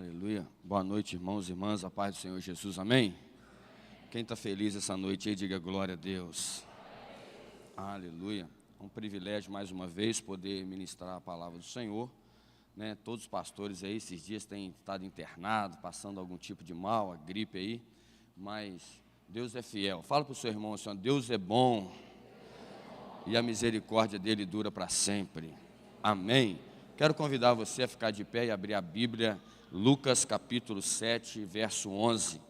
Aleluia. Boa noite, irmãos e irmãs, a paz do Senhor Jesus, amém? Quem está feliz essa noite aí, diga glória a Deus. Aleluia. É um privilégio, mais uma vez, poder ministrar a palavra do Senhor, né? Todos os pastores aí, esses dias têm estado internados, passando algum tipo de mal, a gripe aí, mas Deus é fiel. Fala para o seu irmão assim, ó, Deus é bom e a misericórdia dele dura para sempre, amém? Quero convidar você a ficar de pé e abrir a Bíblia, Lucas capítulo 7, verso 11.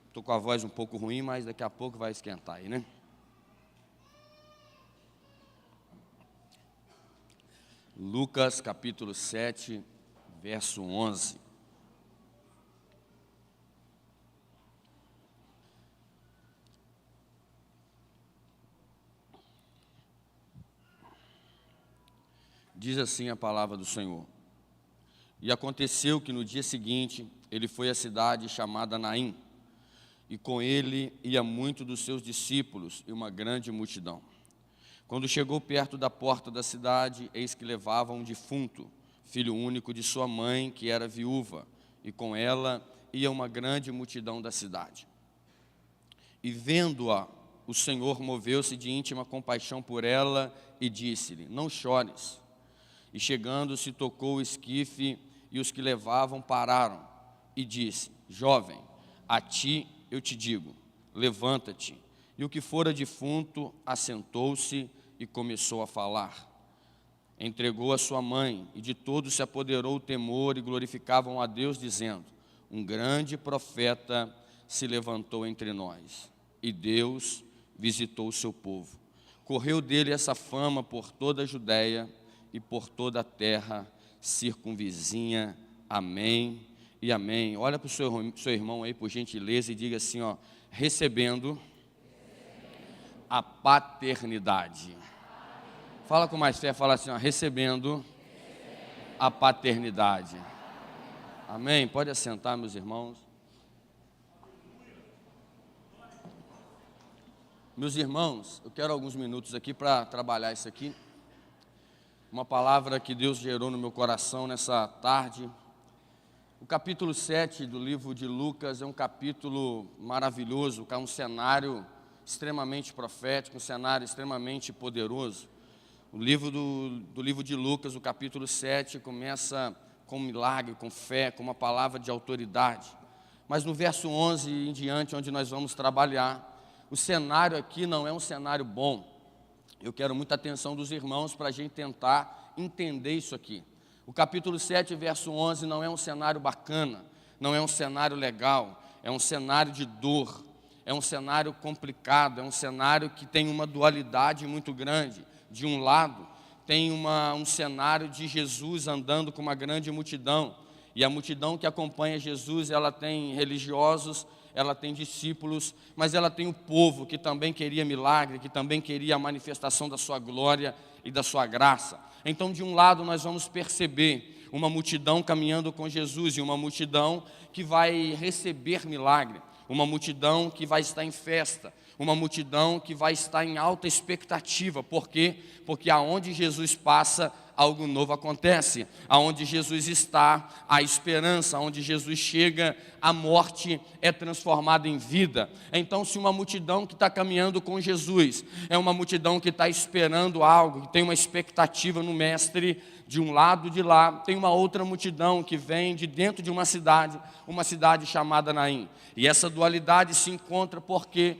Estou com a voz um pouco ruim, mas daqui a pouco vai esquentar aí, né? Lucas capítulo 7, verso 11. Diz assim a palavra do Senhor. E aconteceu que no dia seguinte ele foi à cidade chamada Naim, e com ele ia muito dos seus discípulos e uma grande multidão. Quando chegou perto da porta da cidade, eis que levava um defunto, filho único de sua mãe, que era viúva, e com ela ia uma grande multidão da cidade. E vendo-a, o Senhor moveu-se de íntima compaixão por ela e disse-lhe, não chores. E chegando-se, tocou o esquife, e os que levavam pararam, e disse, jovem, a ti eu te digo, levanta-te. E o que fora defunto assentou-se e começou a falar. Entregou a sua mãe, e de todos se apoderou o temor, e glorificavam a Deus, dizendo, um grande profeta se levantou entre nós, e Deus visitou o seu povo. Correu dele essa fama por toda a Judéia, e por toda a terra circunvizinha, amém e amém. Olha para o seu irmão aí, por gentileza, e diga assim, ó, recebendo a paternidade. Fala com mais fé, fala assim, ó, recebendo a paternidade. Amém? Pode assentar, meus irmãos. Meus irmãos, eu quero alguns minutos aqui para trabalhar isso aqui. Uma palavra que Deus gerou no meu coração nessa tarde. O capítulo 7 do livro de Lucas é um capítulo maravilhoso, é um cenário extremamente profético, um cenário extremamente poderoso. O livro do livro de Lucas, o capítulo 7, começa com um milagre, com fé, com uma palavra de autoridade. Mas no verso 11 em diante, onde nós vamos trabalhar, o cenário aqui não é um cenário bom. Eu quero muita atenção dos irmãos para a gente tentar entender isso aqui. O capítulo 7, verso 11, não é um cenário bacana, não é um cenário legal, é um cenário de dor, é um cenário complicado, é um cenário que tem uma dualidade muito grande. De um lado, tem um cenário de Jesus andando com uma grande multidão, e a multidão que acompanha Jesus, ela tem religiosos, ela tem discípulos, mas ela tem o povo que também queria milagre, que também queria a manifestação da sua glória e da sua graça. Então, de um lado, nós vamos perceber uma multidão caminhando com Jesus, e uma multidão que vai receber milagre, uma multidão que vai estar em festa, uma multidão que vai estar em alta expectativa. Por quê? Porque aonde Jesus passa, algo novo acontece. Aonde Jesus está, há esperança. Aonde Jesus chega, a morte é transformada em vida. Então, se uma multidão que está caminhando com Jesus é uma multidão que está esperando algo, que tem uma expectativa no Mestre, de um lado de lá, tem uma outra multidão que vem de dentro de uma cidade chamada Naim. E essa dualidade se encontra porque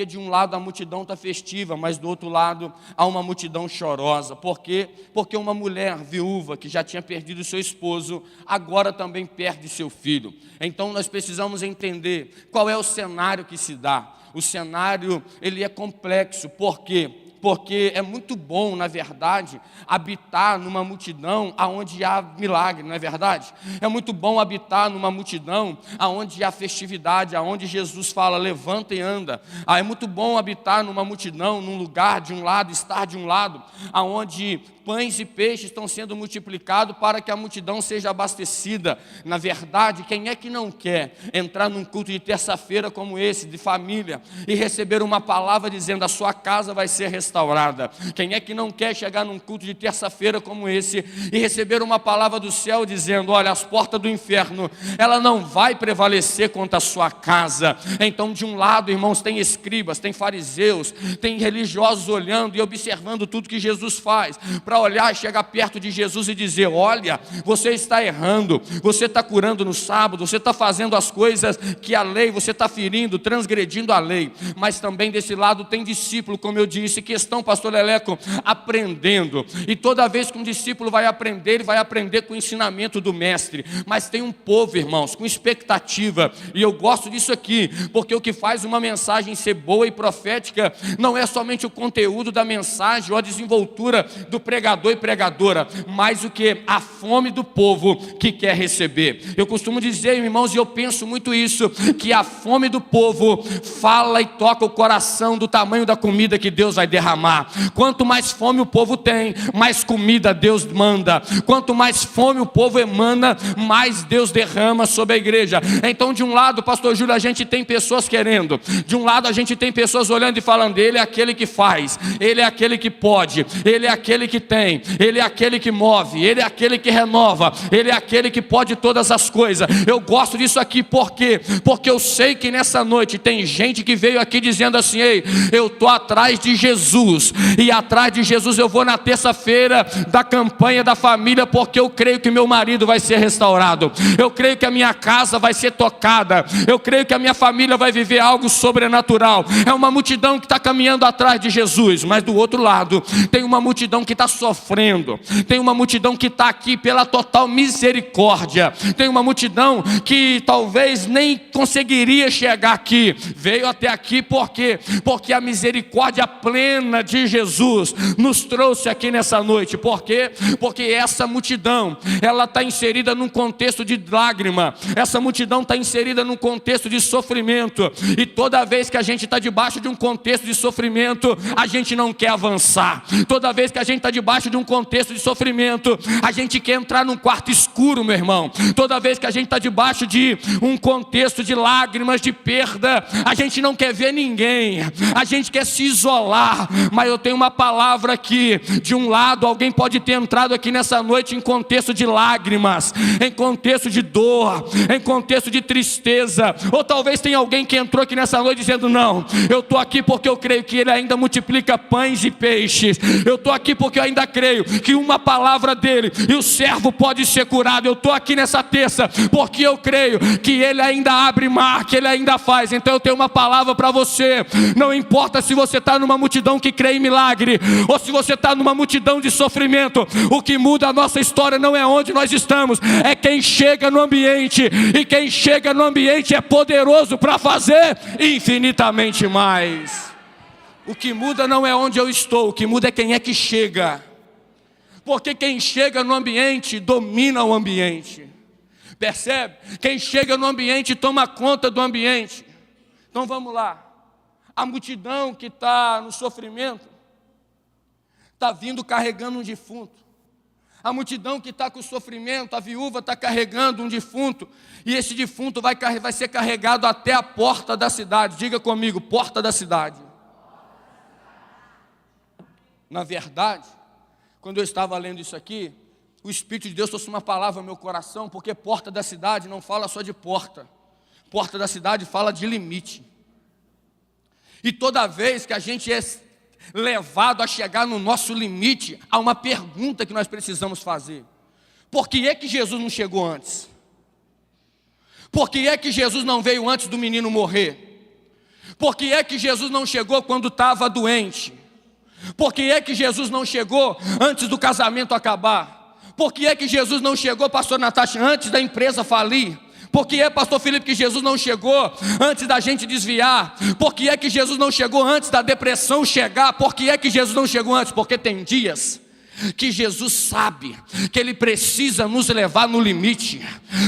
de um lado a multidão está festiva, mas do outro lado há uma multidão chorosa. Por quê? Porque uma mulher viúva que já tinha perdido seu esposo, agora também perde seu filho. Então nós precisamos entender qual é o cenário que se dá. O cenário, ele é complexo. Por quê? Porque é muito bom, na verdade, habitar numa multidão onde há milagre, não é verdade? É muito bom habitar numa multidão onde há festividade, onde Jesus fala, levanta e anda. É muito bom habitar numa multidão, num lugar de um lado, estar de um lado, onde pães e peixes estão sendo multiplicados para que a multidão seja abastecida. Na verdade, quem é que não quer entrar num culto de terça-feira como esse, de família, e receber uma palavra dizendo, a sua casa vai ser restaurada, restaurada. Quem é que não quer chegar num culto de terça-feira como esse e receber uma palavra do céu dizendo: olha, as portas do inferno, ela não vai prevalecer contra a sua casa. Então, de um lado, irmãos, tem escribas, tem fariseus, tem religiosos olhando e observando tudo que Jesus faz, para olhar e chegar perto de Jesus e dizer: olha, você está errando, você está curando no sábado, você está fazendo as coisas que a lei, você está ferindo, transgredindo a lei. Mas também desse lado tem discípulo, como eu disse, que estão, pastor Leleco, aprendendo. E toda vez que um discípulo vai aprender, ele vai aprender com o ensinamento do mestre. Mas tem um povo, irmãos, com expectativa. E eu gosto disso aqui, porque o que faz uma mensagem ser boa e profética não é somente o conteúdo da mensagem ou a desenvoltura do pregador e pregadora, mas o que? A fome do povo que quer receber. Eu costumo dizer, irmãos, e eu penso muito isso, que a fome do povo fala e toca o coração do tamanho da comida que Deus vai derramar. Quanto mais fome o povo tem, mais comida Deus manda. Quanto mais fome o povo emana, mais Deus derrama sobre a igreja. Então, de um lado, pastor Júlio, a gente tem pessoas querendo. De um lado, a gente tem pessoas olhando e falando: ele é aquele que faz, ele é aquele que pode, ele é aquele que tem, ele é aquele que move, ele é aquele que renova, ele é aquele que pode todas as coisas. Eu gosto disso aqui, por quê? Porque eu sei que nessa noite tem gente que veio aqui dizendo assim: ei, eu estou atrás de Jesus, e atrás de Jesus eu vou na terça-feira da campanha da família, porque eu creio que meu marido vai ser restaurado, eu creio que a minha casa vai ser tocada, eu creio que a minha família vai viver algo sobrenatural. É uma multidão que está caminhando atrás de Jesus, mas do outro lado tem uma multidão que está sofrendo, tem uma multidão que está aqui pela total misericórdia, tem uma multidão que talvez nem conseguiria chegar aqui, veio até aqui porque a misericórdia plena de Jesus nos trouxe aqui nessa noite. Por quê? Porque essa multidão, ela está inserida num contexto de lágrima, essa multidão está inserida num contexto de sofrimento, e toda vez que a gente está debaixo de um contexto de sofrimento, a gente não quer avançar. Toda vez que a gente está debaixo de um contexto de sofrimento, a gente quer entrar num quarto escuro, meu irmão. Toda vez que a gente está debaixo de um contexto de lágrimas, de perda, a gente não quer ver ninguém, a gente quer se isolar. Mas eu tenho uma palavra aqui. De um lado, alguém pode ter entrado aqui nessa noite em contexto de lágrimas, em contexto de dor, em contexto de tristeza, ou talvez tenha alguém que entrou aqui nessa noite dizendo: não, eu estou aqui porque eu creio que Ele ainda multiplica pães e peixes, eu estou aqui porque eu ainda creio que uma palavra dEle e o servo pode ser curado. Eu estou aqui nessa terça porque eu creio que Ele ainda abre mar, que Ele ainda faz. Então eu tenho uma palavra para você. Não importa se você está numa multidão que crê em milagre, ou se você está numa multidão de sofrimento, o que muda a nossa história não é onde nós estamos, é quem chega no ambiente, e quem chega no ambiente é poderoso para fazer infinitamente mais. O que muda não é onde eu estou, o que muda é quem é que chega, porque quem chega no ambiente domina o ambiente, percebe? Quem chega no ambiente toma conta do ambiente. Então vamos lá, a multidão que está no sofrimento está vindo carregando um defunto. A multidão que está com sofrimento, a viúva está carregando um defunto, e esse defunto vai ser carregado até a porta da cidade. Diga comigo, porta da cidade. Na verdade, quando eu estava lendo isso aqui, o Espírito de Deus trouxe uma palavra ao meu coração, porque porta da cidade não fala só de porta, porta da cidade fala de limite. E toda vez que a gente é levado a chegar no nosso limite, há uma pergunta que nós precisamos fazer: por que é que Jesus não chegou antes? Por que é que Jesus não veio antes do menino morrer? Por que é que Jesus não chegou quando estava doente? Por que é que Jesus não chegou antes do casamento acabar? Por que é que Jesus não chegou, pastor Natasha, antes da empresa falir? Por que é, pastor Felipe, que Jesus não chegou antes da gente desviar? Por que é que Jesus não chegou antes da depressão chegar? Por que é que Jesus não chegou antes? Porque tem dias que Jesus sabe que Ele precisa nos levar no limite,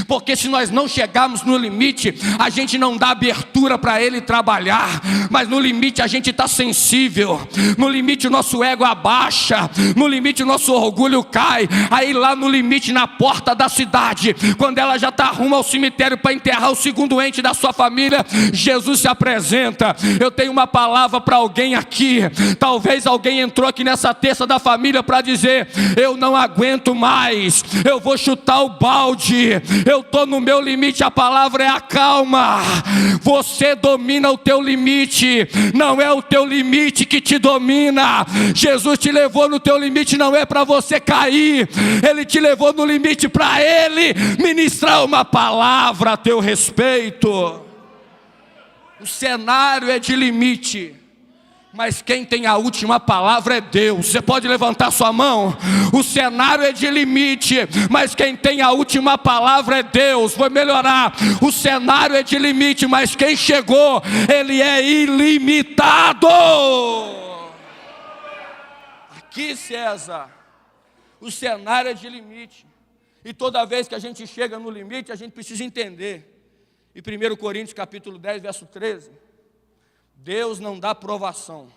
porque se nós não chegarmos no limite, a gente não dá abertura para Ele trabalhar, mas no limite a gente está sensível, no limite o nosso ego abaixa, no limite o nosso orgulho cai. Aí lá no limite, na porta da cidade, quando ela já está rumo ao cemitério para enterrar o segundo ente da sua família, Jesus se apresenta. Eu tenho uma palavra para alguém aqui. Talvez alguém entrou aqui nessa terça da família para dizer: eu não aguento mais, eu vou chutar o balde, eu estou no meu limite. A palavra é acalma. Você domina o teu limite, não é o teu limite que te domina. Jesus te levou no teu limite, não é para você cair, Ele te levou no limite para Ele ministrar uma palavra a teu respeito. O cenário é de limite, mas quem tem a última palavra é Deus. Você pode levantar sua mão. O cenário é de limite, mas quem tem a última palavra é Deus. Vou melhorar. O cenário é de limite, mas quem chegou, Ele é ilimitado. Aqui, César, o cenário é de limite, e toda vez que a gente chega no limite, a gente precisa entender. Em 1 Coríntios capítulo 10, verso 13, Deus não dá provação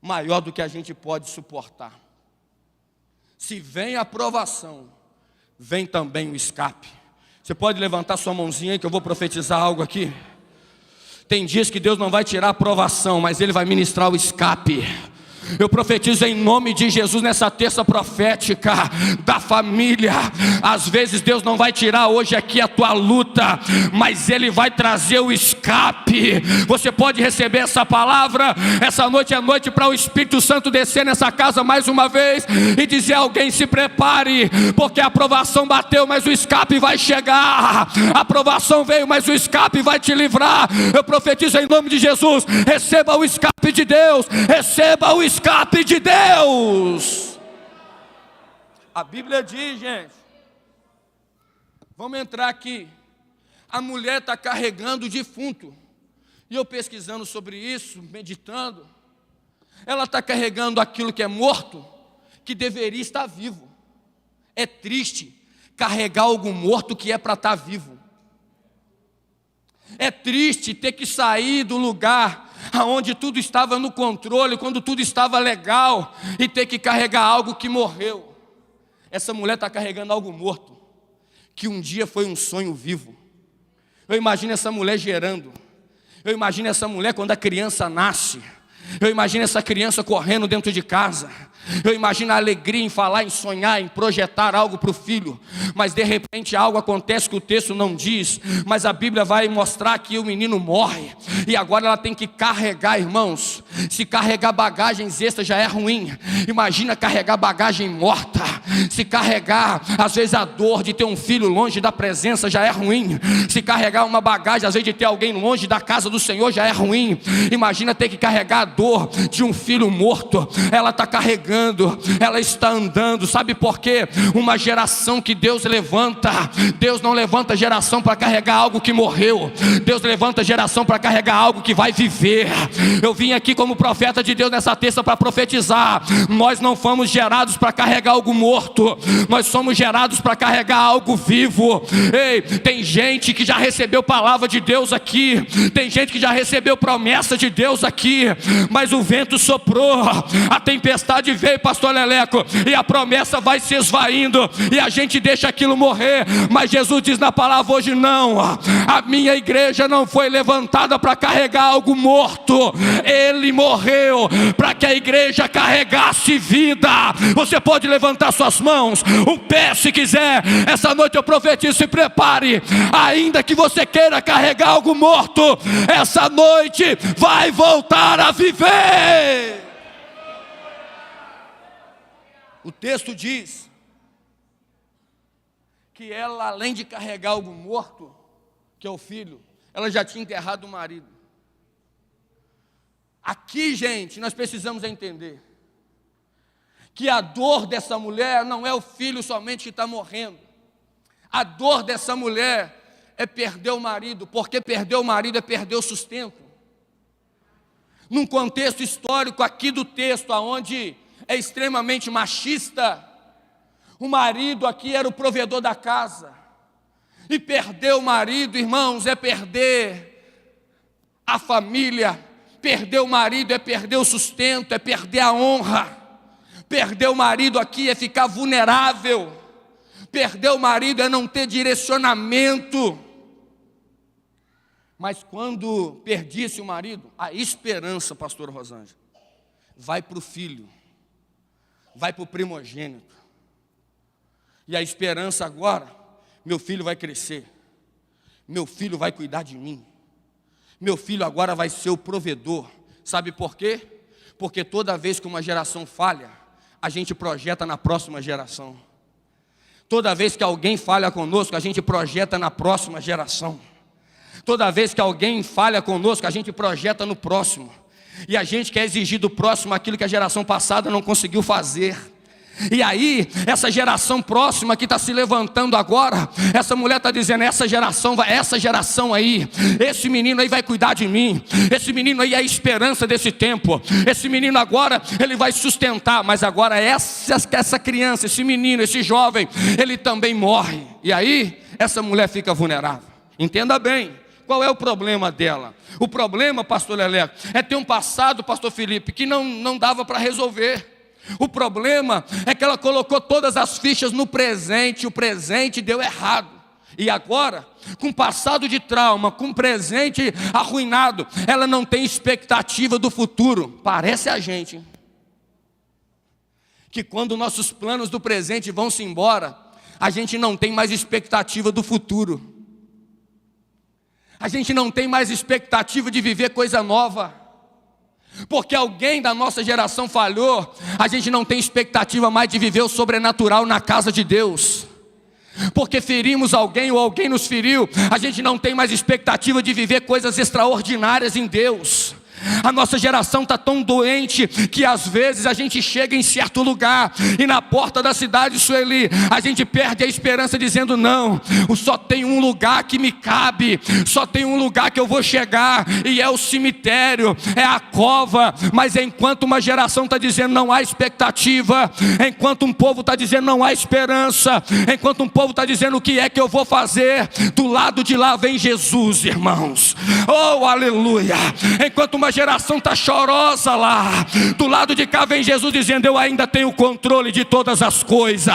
maior do que a gente pode suportar. Se vem a provação, vem também o escape. Você pode levantar sua mãozinha aí que eu vou profetizar algo aqui. Tem dias que Deus não vai tirar a provação, mas Ele vai ministrar o escape. Eu profetizo em nome de Jesus nessa terça profética da família. Às vezes Deus não vai tirar hoje aqui a tua luta, mas Ele vai trazer o escape. Você pode receber essa palavra. Essa noite é noite para o Espírito Santo descer nessa casa mais uma vez e dizer a alguém: se prepare, porque a aprovação bateu, mas o escape vai chegar. A aprovação veio, mas o escape vai te livrar. Eu profetizo em nome de Jesus: receba o escape de Deus, receba o escape de Deus. A Bíblia diz, gente, vamos entrar aqui, a mulher está carregando o defunto, e eu pesquisando sobre isso, meditando, ela está carregando aquilo que é morto, que deveria estar vivo. É triste carregar algo morto que é para estar vivo. É triste ter que sair do lugar onde tudo estava no controle, quando tudo estava legal, e ter que carregar algo que morreu. Essa mulher está carregando algo morto, que um dia foi um sonho vivo. Eu imagino essa mulher gerando. Eu imagino essa mulher quando a criança nasce. Eu imagino essa criança correndo dentro de casa. Eu imagino a alegria em falar, em sonhar, em projetar algo para o filho. Mas de repente algo acontece que o texto não diz, mas a Bíblia vai mostrar que o menino morre. E agora ela tem que carregar, irmãos. Se carregar bagagens extras já é ruim, imagina carregar bagagem morta. Se carregar, às vezes a dor de ter um filho longe da presença já é ruim. Se carregar uma bagagem, às vezes de ter alguém longe da casa do Senhor já é ruim. Imagina ter que carregar a dor de um filho morto. Ela está carregando, ela está andando. Sabe por quê? Uma geração que Deus levanta. Deus não levanta geração para carregar algo que morreu. Deus levanta geração para carregar algo que vai viver. Eu vim aqui como profeta de Deus nessa terça para profetizar. Nós não fomos gerados para carregar algo morto, nós somos gerados para carregar algo vivo. Ei, tem gente que já recebeu palavra de Deus aqui, tem gente que já recebeu promessa de Deus aqui, mas o vento soprou, a tempestade veio, pastor Leleco, e a promessa vai se esvaindo, e a gente deixa aquilo morrer. Mas Jesus diz na palavra hoje: não, a minha igreja não foi levantada para carregar algo morto. Ele morreu para que a igreja carregasse vida. Você pode levantar suas mãos, o pé se quiser. Essa noite eu profetizo: se prepare. Ainda que você queira carregar algo morto, essa noite vai voltar a viver. O texto diz que ela, além de carregar algo morto, que é o filho, ela já tinha enterrado o marido. Aqui, gente, nós precisamos entender que a dor dessa mulher não é o filho somente que está morrendo. A dor dessa mulher é perder o marido, porque perder o marido é perder o sustento. Num contexto histórico aqui do texto, onde é extremamente machista. O marido aqui era o provedor da casa. E perder o marido, irmãos, é perder a família. Perder o marido é perder o sustento, é perder a honra. Perder o marido aqui é ficar vulnerável. Perder o marido é não ter direcionamento. Mas quando perdisse o marido, a esperança, pastor Rosângela, vai para o filho, vai para o primogênito. E a esperança agora, meu filho vai crescer, meu filho vai cuidar de mim, meu filho agora vai ser o provedor. Sabe por quê? Porque toda vez que uma geração falha, a gente projeta na próxima geração. Toda vez que alguém falha conosco, a gente projeta na próxima geração. Toda vez que alguém falha conosco, a gente projeta no próximo. E a gente quer exigir do próximo aquilo que a geração passada não conseguiu fazer. E aí, essa geração próxima que está se levantando agora, essa mulher está dizendo, essa geração aí, esse menino aí vai cuidar de mim, esse menino aí é a esperança desse tempo, esse menino agora, ele vai sustentar, mas agora essa criança, esse menino, esse jovem, ele também morre. E aí, essa mulher fica vulnerável. Entenda bem, qual é o problema dela? O problema, pastor Leleco, é ter um passado, pastor Felipe, que não dava para resolver. O problema é que ela colocou todas as fichas no presente, o presente deu errado. E agora, com passado de trauma, com presente arruinado, ela não tem expectativa do futuro. Parece a gente, hein? Que quando nossos planos do presente vão se embora, a gente não tem mais expectativa do futuro. A gente não tem mais expectativa de viver coisa nova. Porque alguém da nossa geração falhou, a gente não tem expectativa mais de viver o sobrenatural na casa de Deus. Porque ferimos alguém ou alguém nos feriu, a gente não tem mais expectativa de viver coisas extraordinárias em Deus. A nossa geração está tão doente que às vezes a gente chega em certo lugar e na porta da cidade, Sueli, a gente perde a esperança dizendo, não, só tem um lugar que me cabe, só tem um lugar que eu vou chegar, e é o cemitério, é a cova. Mas enquanto uma geração está dizendo não há expectativa, enquanto um povo está dizendo não há esperança, enquanto um povo está dizendo o que é que eu vou fazer, do lado de lá vem Jesus, irmãos. Oh, aleluia! Enquanto uma geração está chorosa lá, do lado de cá vem Jesus dizendo, eu ainda tenho controle de todas as coisas.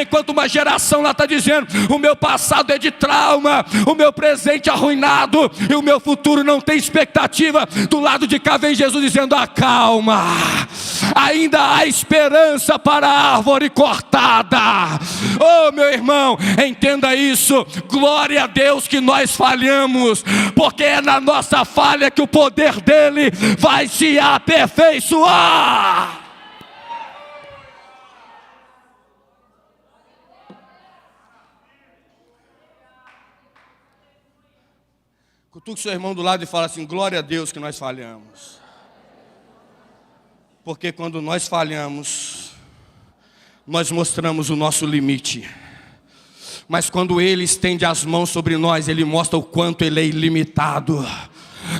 Enquanto uma geração lá está dizendo, o meu passado é de trauma, o meu presente é arruinado e o meu futuro não tem expectativa, do lado de cá vem Jesus dizendo, acalma, ainda há esperança para a árvore cortada. Oh, meu irmão, entenda isso. Glória a Deus que nós falhamos, porque é na nossa falha que o poder dele vai se aperfeiçoar. Cutuque seu irmão do lado e fala assim, glória a Deus que nós falhamos. Porque quando nós falhamos, nós mostramos o nosso limite. Mas quando Ele estende as mãos sobre nós, Ele mostra o quanto Ele é ilimitado.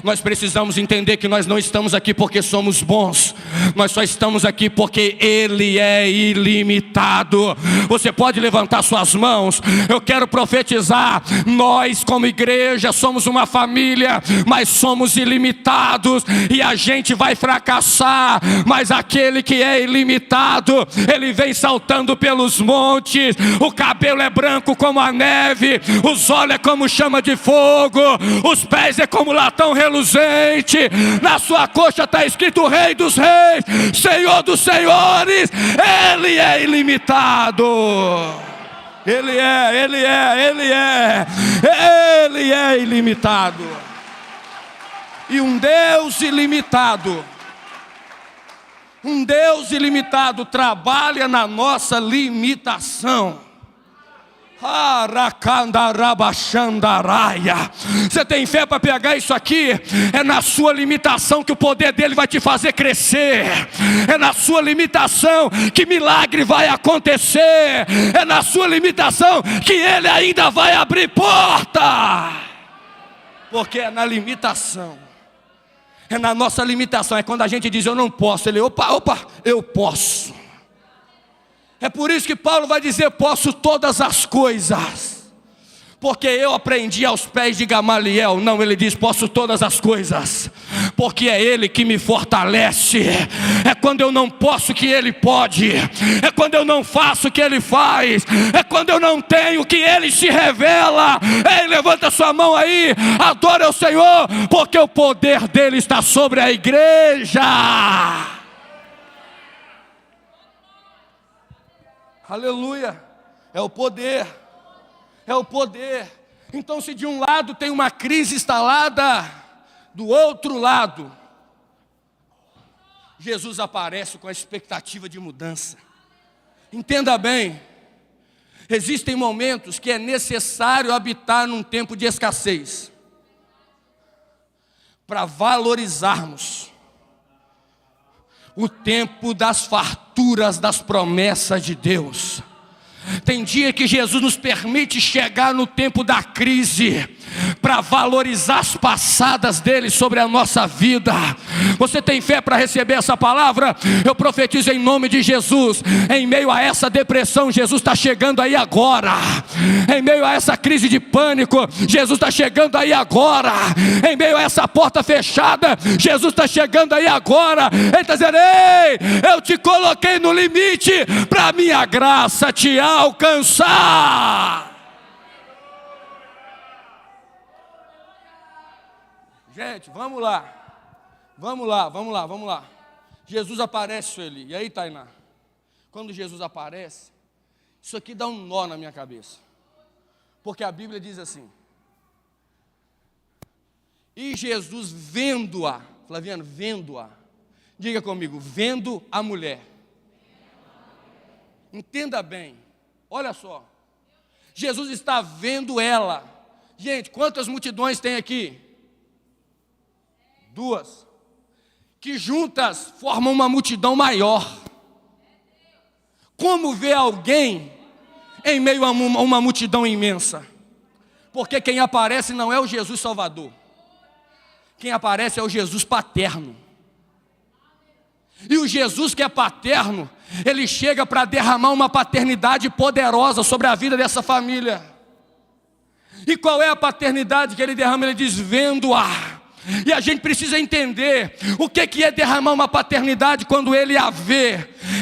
Nós precisamos entender que nós não estamos aqui porque somos bons, nós só estamos aqui porque Ele é ilimitado. Você pode levantar suas mãos, eu quero profetizar, nós como igreja somos uma família, mas somos ilimitados, e a gente vai fracassar, mas aquele que é ilimitado, Ele vem saltando pelos montes, o cabelo é branco como a neve, os olhos é como chama de fogo, os pés é como latão reluzente, na sua coxa está escrito Rei dos Reis, Senhor dos Senhores. Ele é ilimitado. Ele é ilimitado. E um Deus ilimitado trabalha na nossa limitação. Você tem fé para pegar isso aqui? É na sua limitação que o poder dele vai te fazer crescer. É na sua limitação que milagre vai acontecer. É na sua limitação que ele ainda vai abrir porta. Porque é na limitação. É na nossa limitação. É quando a gente diz eu não posso. Ele, opa, eu posso. É por isso que Paulo vai dizer: posso todas as coisas, porque eu aprendi aos pés de Gamaliel. Não, ele diz: posso todas as coisas, porque é Ele que me fortalece. É quando eu não posso que Ele pode, é quando eu não faço que Ele faz, é quando eu não tenho que Ele se revela. Ei, levanta sua mão aí, adora o Senhor, porque o poder dEle está sobre a igreja. Aleluia, é o poder. É o poder. Então, se de um lado tem uma crise instalada, do outro lado, Jesus aparece com a expectativa de mudança. Entenda bem, existem momentos que é necessário habitar num tempo de escassez, para valorizarmos o tempo das farturas das promessas de Deus. Tem dia que Jesus nos permite chegar no tempo da crise, para valorizar as passadas dele sobre a nossa vida. Você tem fé para receber essa palavra? Eu profetizo em nome de Jesus. Em meio a essa depressão, Jesus está chegando aí agora. Em meio a essa crise de pânico, Jesus está chegando aí agora. Em meio a essa porta fechada, Jesus está chegando aí agora. Ele está dizendo: ei, eu te coloquei no limite para a minha graça te alcançar. Gente, vamos lá. Jesus aparece, Sueli. E aí, Tainá? Quando Jesus aparece, isso aqui dá um nó na minha cabeça. Porque a Bíblia diz assim: e Jesus vendo-a, Flaviano, vendo-a. Diga comigo: vendo a mulher. Entenda bem, olha só. Jesus está vendo ela. Gente, quantas multidões tem aqui? 2, que juntas formam uma multidão maior. Como ver alguém em meio a uma multidão imensa? Porque quem aparece não é o Jesus Salvador, quem aparece é o Jesus paterno. E o Jesus que é paterno, ele chega para derramar uma paternidade poderosa sobre a vida dessa família. E qual é a paternidade que ele derrama? Ele diz: vendo-a. E a gente precisa entender o que é derramar uma paternidade quando ele a vê.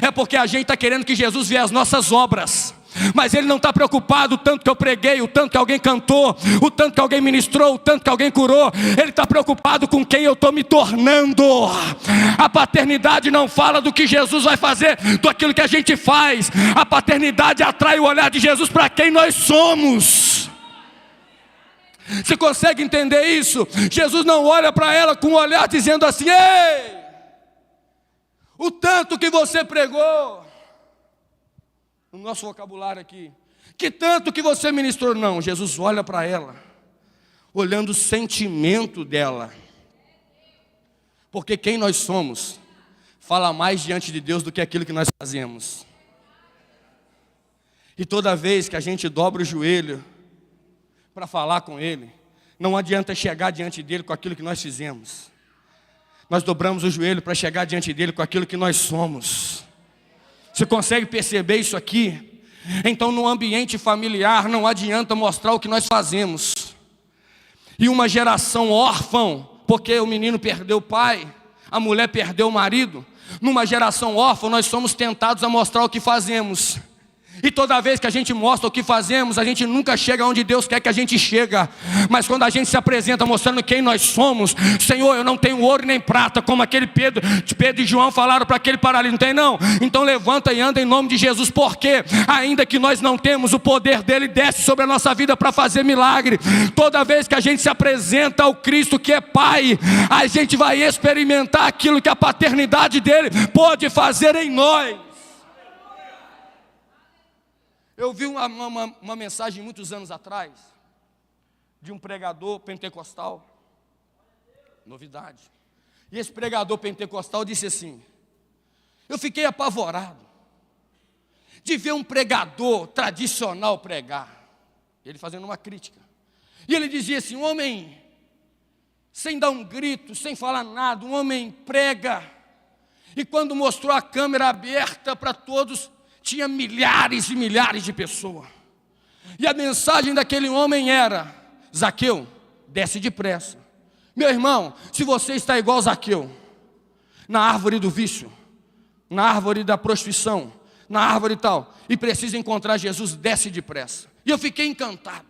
É porque a gente está querendo que Jesus veja as nossas obras, mas ele não está preocupado o tanto que eu preguei, o tanto que alguém cantou, o tanto que alguém ministrou, o tanto que alguém curou. Ele está preocupado com quem eu estou me tornando. A paternidade não fala do que Jesus vai fazer, do aquilo que a gente faz. A paternidade atrai o olhar de Jesus para quem nós somos. Você consegue entender isso? Jesus não olha para ela com um olhar dizendo assim: ei, o tanto que você pregou, no nosso vocabulário aqui, que tanto que você ministrou. Não, Jesus olha para ela, olhando o sentimento dela. Porque quem nós somos fala mais diante de Deus do que aquilo que nós fazemos. E toda vez que a gente dobra o joelho para falar com Ele, não adianta chegar diante dEle com aquilo que nós fizemos. Nós dobramos o joelho para chegar diante dEle com aquilo que nós somos. Você consegue perceber isso aqui? Então, no ambiente familiar, não adianta mostrar o que nós fazemos. E uma geração órfã, porque o menino perdeu o pai, a mulher perdeu o marido. Numa geração órfã, nós somos tentados a mostrar o que fazemos. E toda vez que a gente mostra o que fazemos, a gente nunca chega onde Deus quer que a gente chega. Mas quando a gente se apresenta mostrando quem nós somos: Senhor, eu não tenho ouro nem prata, como aquele Pedro e João falaram para aquele paralítico. Não tem não? Então levanta e anda em nome de Jesus. Porque ainda que nós não temos, o poder dele desce sobre a nossa vida para fazer milagre. Toda vez que a gente se apresenta ao Cristo que é Pai, a gente vai experimentar aquilo que a paternidade dele pode fazer em nós. Eu vi uma mensagem muitos anos atrás, de um pregador pentecostal, novidade. E esse pregador pentecostal disse assim: eu fiquei apavorado de ver um pregador tradicional pregar. Ele fazendo uma crítica. E ele dizia assim: um homem, sem dar um grito, sem falar nada, um homem prega. E quando mostrou a câmera aberta para todos, tinha milhares e milhares de pessoas. E a mensagem daquele homem era: Zaqueu, desce depressa. Meu irmão, se você está igual Zaqueu, na árvore do vício, na árvore da prostituição, na árvore tal, e precisa encontrar Jesus, desce depressa. E eu fiquei encantado,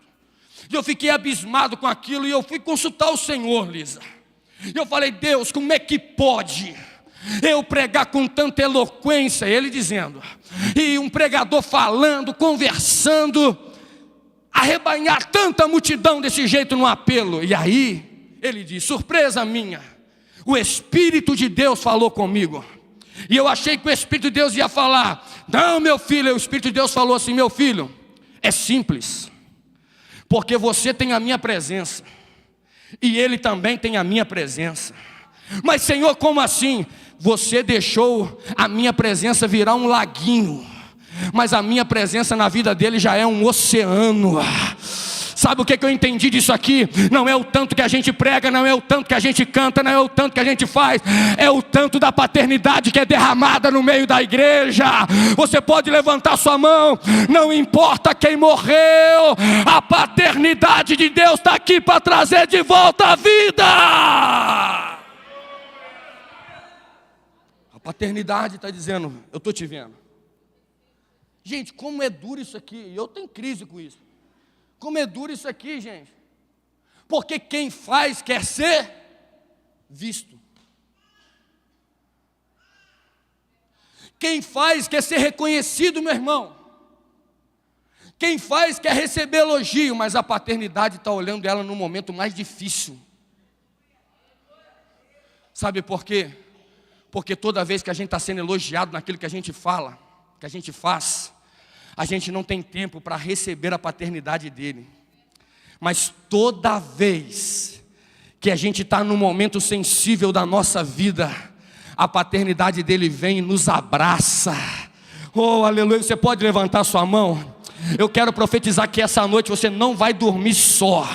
e eu fiquei abismado com aquilo, e eu fui consultar o Senhor, Lisa. E eu falei: Deus, como é que pode eu pregar com tanta eloquência? Ele dizendo, e um pregador falando, conversando, arrebanhar tanta multidão desse jeito no apelo. E aí ele diz: surpresa minha, o Espírito de Deus falou comigo. E eu achei que o Espírito de Deus ia falar: não, meu filho. O Espírito de Deus falou assim: meu filho, é simples, porque você tem a minha presença, e ele também tem a minha presença. Mas Senhor, como assim? Você deixou a minha presença virar um laguinho, mas a minha presença na vida dele já é um oceano. Sabe o que eu entendi disso aqui? Não é o tanto que a gente prega, não é o tanto que a gente canta, não é o tanto que a gente faz, é o tanto da paternidade que é derramada no meio da igreja. Você pode levantar sua mão, não importa quem morreu, a paternidade de Deus está aqui para trazer de volta a vida. A paternidade está dizendo: eu estou te vendo. Gente, como é duro isso aqui. Eu tenho crise com isso. Como é duro isso aqui, gente. Porque quem faz quer ser visto. Quem faz quer ser reconhecido, meu irmão. Quem faz quer receber elogio, mas a paternidade está olhando ela no momento mais difícil. Sabe por quê? Porque toda vez que a gente está sendo elogiado naquilo que a gente fala, que a gente faz, a gente não tem tempo para receber a paternidade dele. Mas toda vez que a gente está num momento sensível da nossa vida, a paternidade dele vem e nos abraça. Oh, aleluia. Você pode levantar sua mão? Eu quero profetizar que essa noite você não vai dormir só.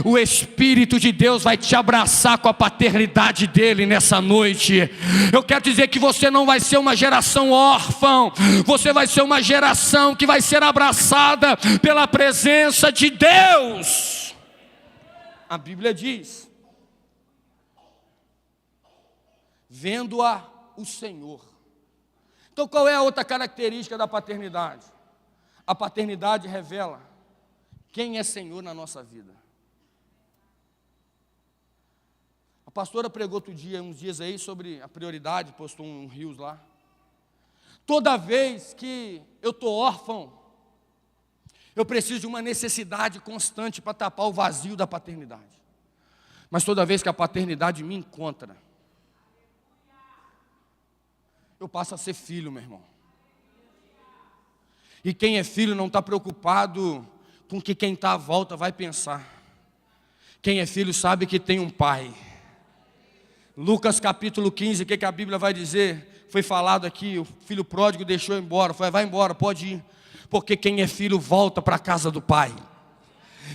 O Espírito de Deus vai te abraçar com a paternidade dele nessa noite. Eu quero dizer que você não vai ser uma geração órfã, você vai ser uma geração que vai ser abraçada pela presença de Deus. A Bíblia diz: vendo-a o Senhor. Então qual é a outra característica da paternidade? A paternidade revela quem é Senhor na nossa vida. A pastora pregou outro dia, uns dias aí, sobre a prioridade, postou um rios lá. Toda vez que eu estou órfão, eu preciso de uma necessidade constante para tapar o vazio da paternidade. Mas toda vez que a paternidade me encontra, eu passo a ser filho, meu irmão. E quem é filho não está preocupado com o que quem está à volta vai pensar. Quem é filho sabe que tem um pai. Lucas capítulo 15, o que a Bíblia vai dizer? Foi falado aqui, o filho pródigo deixou embora, foi: vai embora, pode ir, porque quem é filho volta para a casa do pai.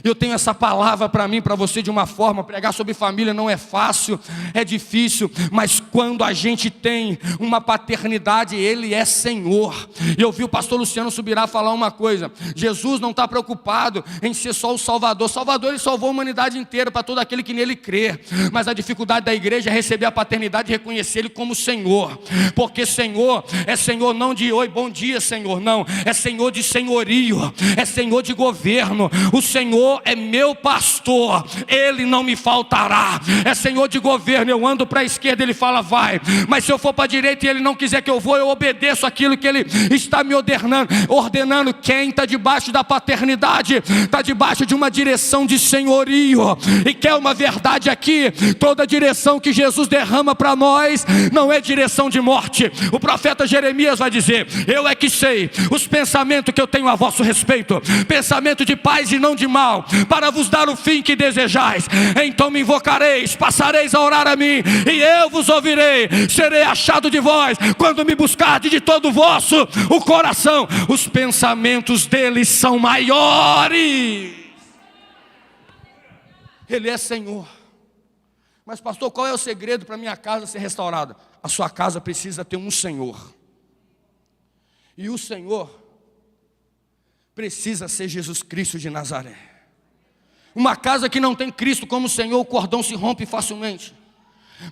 Eu tenho essa palavra para mim, para você, de uma forma: pregar sobre família não é fácil, é difícil, mas quando a gente tem uma paternidade, ele é Senhor. E eu vi o pastor Luciano Subirá falar uma coisa: Jesus não está preocupado em ser só o Salvador. Salvador, ele salvou a humanidade inteira, para todo aquele que nele crê. Mas a dificuldade da igreja é receber a paternidade e reconhecer ele como Senhor. Porque Senhor é Senhor não de oi, bom dia, Senhor, não. É Senhor de senhorio, é Senhor de governo. O Senhor é meu pastor, ele não me faltará. É Senhor de governo. Eu ando para a esquerda, ele fala vai, mas se eu for para a direita e ele não quiser que eu vou, eu obedeço aquilo que ele está me ordenando. Quem está debaixo da paternidade está debaixo de uma direção de senhorio. E quer uma verdade aqui: toda direção que Jesus derrama para nós não é direção de morte. O profeta Jeremias vai dizer: eu é que sei os pensamentos que eu tenho a vosso respeito, pensamento de paz e não de mal, para vos dar o fim que desejais. Então me invocareis, passareis a orar a mim, e eu vos ouvirei. Serei achado de vós quando me buscardes de todo o vosso o coração. Os pensamentos deles são maiores. Ele é Senhor. Mas pastor, qual é o segredo para minha casa ser restaurada? A sua casa precisa ter um Senhor. E o Senhor precisa ser Jesus Cristo de Nazaré. Uma casa que não tem Cristo como Senhor, o cordão se rompe facilmente.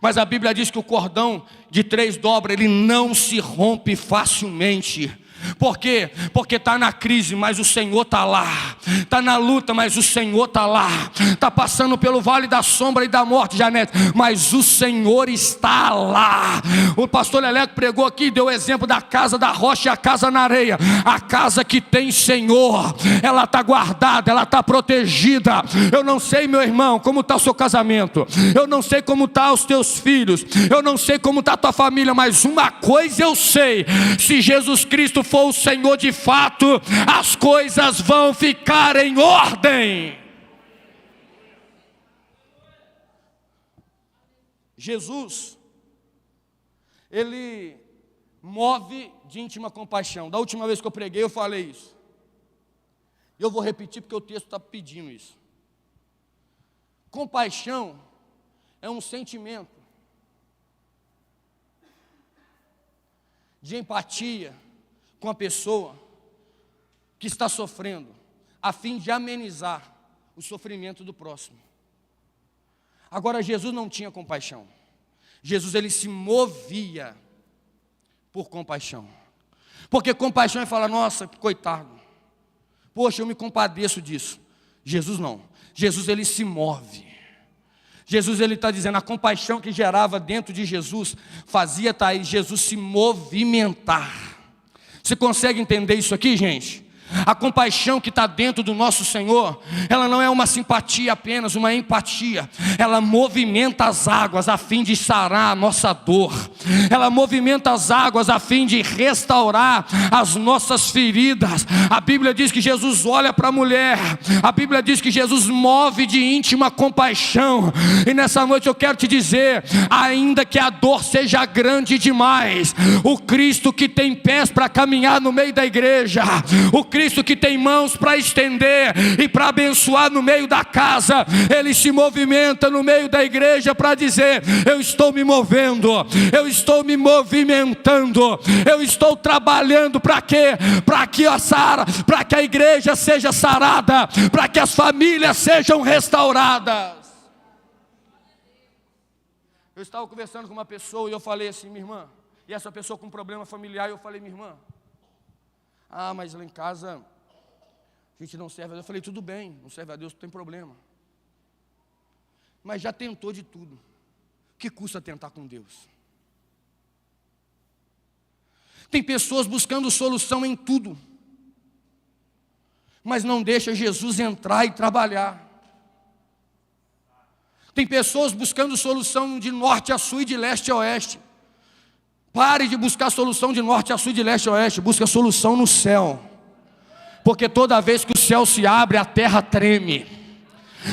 Mas a Bíblia diz que o cordão de 3 dobras, ele não se rompe facilmente. Por quê? Porque está na crise, mas o Senhor está lá. Está na luta, mas o Senhor está lá. Está passando pelo vale da sombra e da morte, Janete, mas o Senhor está lá. O pastor Leleco pregou aqui, deu o exemplo da casa da rocha e a casa na areia. A casa que tem Senhor, ela está guardada, ela está protegida. Eu não sei, meu irmão, como está o seu casamento. Eu não sei como estão os teus filhos. Eu não sei como está a tua família, mas uma coisa eu sei: se Jesus Cristo for o Senhor de fato, as coisas vão ficar em ordem. Jesus, ele move de íntima compaixão. Da última vez que eu preguei, eu falei isso. E eu vou repetir porque o texto está pedindo isso. Compaixão é um sentimento de empatia com a pessoa que está sofrendo, a fim de amenizar o sofrimento do próximo. Agora, Jesus não tinha compaixão. Jesus, ele se movia por compaixão. Porque compaixão é falar: nossa, coitado, poxa, eu me compadeço disso. Jesus não. Jesus, ele se move. Jesus, ele está dizendo, a compaixão que gerava dentro de Jesus fazia Jesus se movimentar. Você consegue entender isso aqui, gente? A compaixão que está dentro do nosso Senhor, ela não é uma simpatia apenas, uma empatia. Ela movimenta as águas a fim de sarar a nossa dor. Ela movimenta as águas a fim de restaurar as nossas feridas. A Bíblia diz que Jesus olha para a mulher. A Bíblia diz que Jesus move de íntima compaixão. E nessa noite eu quero te dizer, ainda que a dor seja grande demais, o Cristo que tem pés para caminhar no meio da igreja, o Cristo que tem mãos para estender e para abençoar no meio da casa, ele se movimenta no meio da igreja para dizer: eu estou me movendo, eu estou me movimentando, eu estou trabalhando para quê? Para que a igreja seja sarada, para que as famílias sejam restauradas. Eu estava conversando com uma pessoa e eu falei assim: minha irmã, e essa pessoa com um problema familiar, eu falei: minha irmã, mas lá em casa a gente não serve a Deus. Eu falei: tudo bem, não serve a Deus, não tem problema. Mas já tentou de tudo. O que custa tentar com Deus? Tem pessoas buscando solução em tudo, mas não deixa Jesus entrar e trabalhar. Tem pessoas buscando solução de norte a sul e de leste a oeste. Pare de buscar solução de norte a sul e de leste a oeste. Busca solução no céu. Porque toda vez que o céu se abre, a terra treme.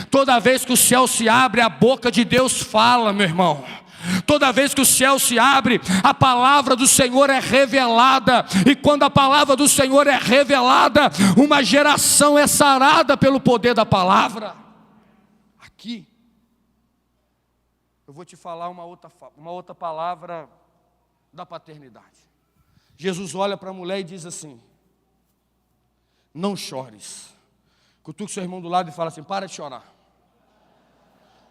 Toda vez que o céu se abre, a boca de Deus fala, meu irmão. Toda vez que o céu se abre, a palavra do Senhor é revelada. E quando a palavra do Senhor é revelada, uma geração é sarada pelo poder da palavra. Aqui eu vou te falar uma outra palavra da paternidade. Jesus olha para a mulher e diz assim: não chores. Cutuca o seu irmão do lado e fala assim: para de chorar.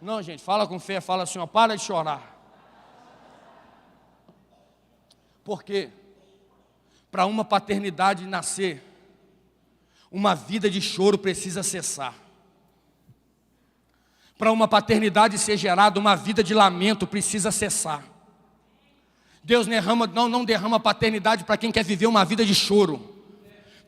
Não, gente, fala com fé, fala assim: para de chorar. Porque para uma paternidade nascer, uma vida de choro precisa cessar. Para uma paternidade ser gerada, uma vida de lamento precisa cessar. Deus não derrama paternidade para quem quer viver uma vida de choro.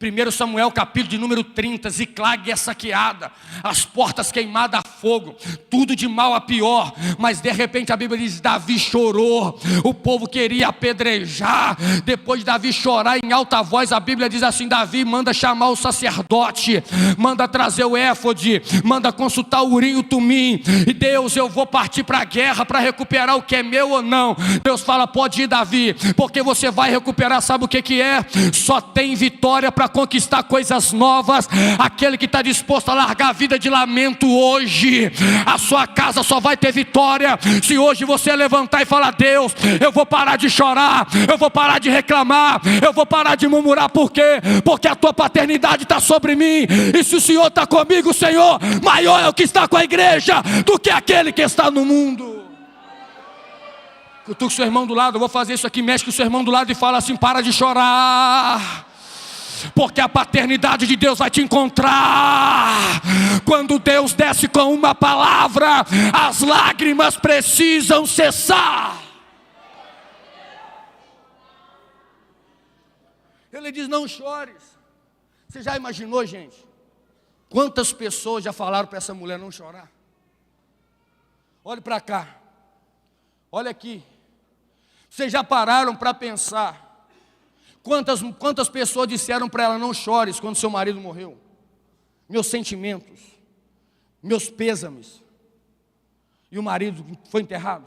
1 Samuel capítulo de número 30, Ziclag é saqueada, as portas queimadas a fogo, tudo de mal a pior. Mas de repente a Bíblia diz: Davi chorou, o povo queria apedrejar. Depois de Davi chorar em alta voz, a Bíblia diz assim: Davi manda chamar o sacerdote, manda trazer o éfode, manda consultar o urim e o tumim. E Deus, eu vou partir para a guerra para recuperar o que é meu ou não? Deus fala: pode ir, Davi, porque você vai recuperar. Sabe o que é? Só tem vitória para conquistar coisas novas aquele que está disposto a largar a vida de lamento hoje, hoje a sua casa só vai ter vitória se hoje você levantar e falar: Deus, eu vou parar de chorar, eu vou parar de reclamar, eu vou parar de murmurar. Por quê? Porque a tua paternidade está sobre mim, e se o Senhor está comigo, Senhor, maior é o que está com a igreja do que aquele que está no mundo. Eu estou com o seu irmão do lado, eu vou fazer isso aqui, mexe com o seu irmão do lado e fala assim: para de chorar, porque a paternidade de Deus vai te encontrar. Quando Deus desce com uma palavra, as lágrimas precisam cessar. Ele diz: não chores. Você já imaginou, gente, quantas pessoas já falaram para essa mulher não chorar? Olhe para cá, olha aqui. Vocês já pararam para pensar quantas pessoas disseram para ela: não chores quando seu marido morreu? Meus sentimentos, meus pêsames. E o marido foi enterrado.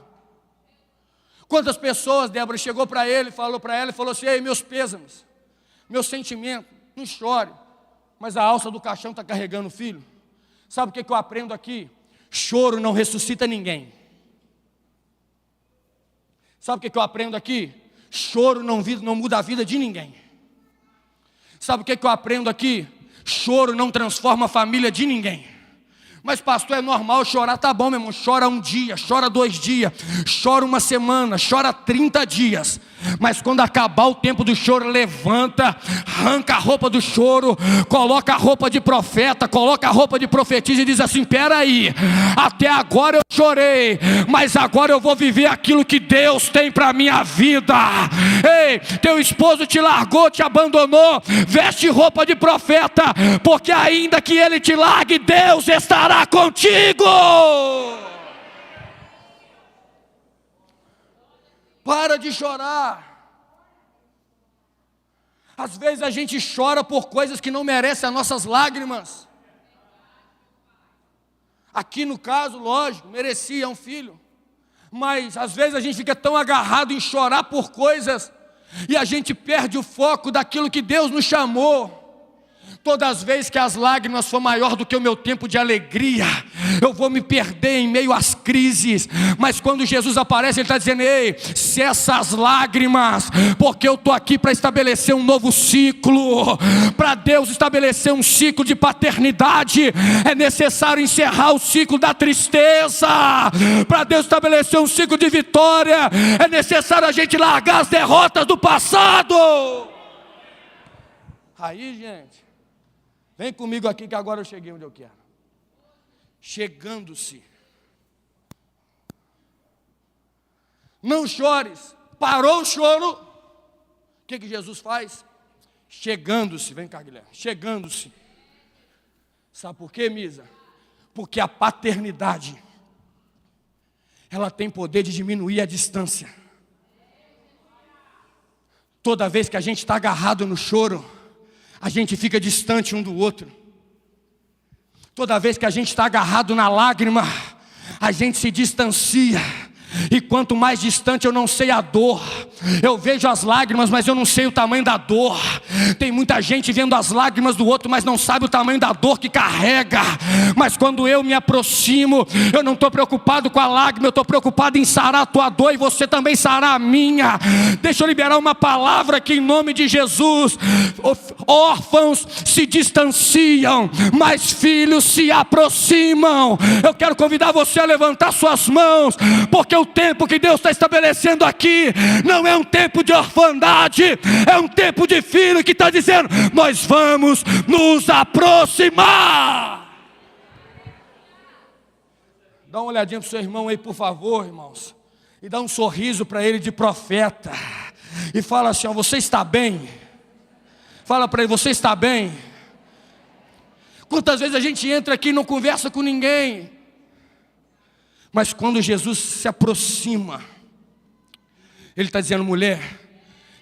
Quantas pessoas, Débora, chegou para ele, falou para ela e falou assim: ei, meus pêsames, meus sentimentos, não chore, mas a alça do caixão está carregando o filho. Sabe o que eu aprendo aqui? Choro não ressuscita ninguém. Sabe o que eu aprendo aqui? Choro não muda a vida de ninguém. Sabe o que eu aprendo aqui? Choro não transforma a família de ninguém. Mas pastor, é normal chorar. Tá bom, meu irmão, chora um dia, chora 2 dias, chora uma semana, chora 30 dias. Mas quando acabar o tempo do choro, levanta, arranca a roupa do choro, coloca a roupa de profeta, coloca a roupa de profetisa e diz assim: peraí, até agora eu chorei, mas agora eu vou viver aquilo que Deus tem para a minha vida. Ei, teu esposo te largou, te abandonou, veste roupa de profeta, porque ainda que ele te largue, Deus estará contigo. Para de chorar. Às vezes a gente chora por coisas que não merecem as nossas lágrimas. Aqui no caso, lógico, merecia um filho. Mas às vezes a gente fica tão agarrado em chorar por coisas e a gente perde o foco daquilo que Deus nos chamou. Todas as vezes que as lágrimas for maior do que o meu tempo de alegria, eu vou me perder em meio às crises. Mas quando Jesus aparece, Ele está dizendo: ei, cessa as lágrimas, porque eu estou aqui para estabelecer um novo ciclo. Para Deus estabelecer um ciclo de paternidade, é necessário encerrar o ciclo da tristeza. Para Deus estabelecer um ciclo de vitória, é necessário a gente largar as derrotas do passado. Aí, gente, vem comigo aqui que agora eu cheguei onde eu quero. Chegando-se. Não chores. Parou o choro. O que Jesus faz? Chegando-se. Vem cá, Guilherme. Chegando-se. Sabe por quê, Misa? Porque a paternidade, ela tem poder de diminuir a distância. Toda vez que a gente está agarrado no choro, a gente fica distante um do outro. Toda vez que a gente está agarrado na lágrima, a gente se distancia. E quanto mais distante eu não sei a dor. Eu vejo as lágrimas, mas eu não sei o tamanho da dor. Tem muita gente vendo as lágrimas do outro, mas não sabe o tamanho da dor que carrega. Mas quando eu me aproximo, eu não estou preocupado com a lágrima, eu estou preocupado em sarar a tua dor, e você também sarar a minha. Deixa eu liberar uma palavra aqui em nome de Jesus. Órfãos se distanciam, mas filhos se aproximam. Eu quero convidar você a levantar suas mãos, porque o tempo que Deus está estabelecendo aqui não é um tempo de orfandade, é um tempo de filho que está dizendo: nós vamos nos aproximar. Dá uma olhadinha para o seu irmão aí, por favor, irmãos, e dá um sorriso para ele de profeta, e fala assim: ó, você está bem? Fala para ele: você está bem? Quantas vezes a gente entra aqui e não conversa com ninguém, mas quando Jesus se aproxima, Ele está dizendo: mulher,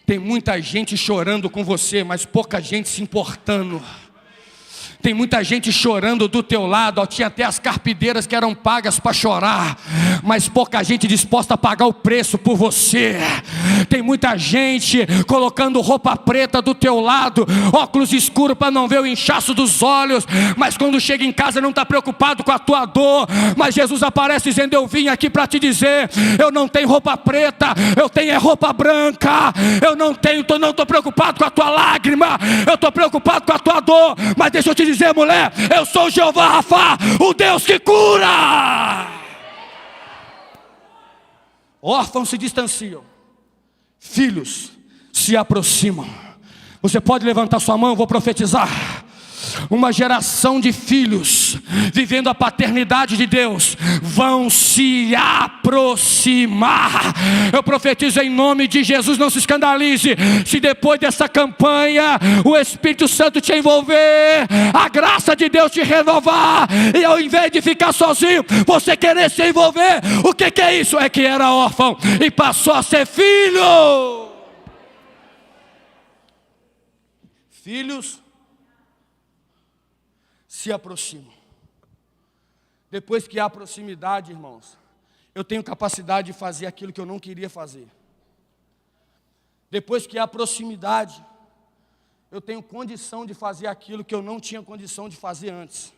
tem muita gente chorando com você, mas pouca gente se importando. Tem muita gente chorando do teu lado, ó, tinha até as carpideiras que eram pagas para chorar, mas pouca gente disposta a pagar o preço por você. Tem muita gente colocando roupa preta do teu lado, óculos escuros para não ver o inchaço dos olhos, mas quando chega em casa não está preocupado com a tua dor. Mas Jesus aparece dizendo: eu vim aqui para te dizer, eu não tenho roupa preta, eu tenho roupa branca. Eu não estou preocupado com a tua lágrima, eu estou preocupado com a tua dor. Mas deixa eu te dizer, mulher, eu sou o Jeová Rafa, o Deus que cura. Órfãos se distanciam, filhos se aproximam. Você pode levantar sua mão, eu vou profetizar. Uma geração de filhos vivendo a paternidade de Deus vão se aproximar. Eu profetizo em nome de Jesus. Não se escandalize se depois dessa campanha o Espírito Santo te envolver, a graça de Deus te renovar, e ao invés de ficar sozinho, você querer se envolver. O que é isso? É que era órfão e passou a ser filho. Filhos se aproximam. Depois que há proximidade, irmãos, eu tenho capacidade de fazer aquilo que eu não queria fazer. Depois que há proximidade, eu tenho condição de fazer aquilo que eu não tinha condição de fazer antes.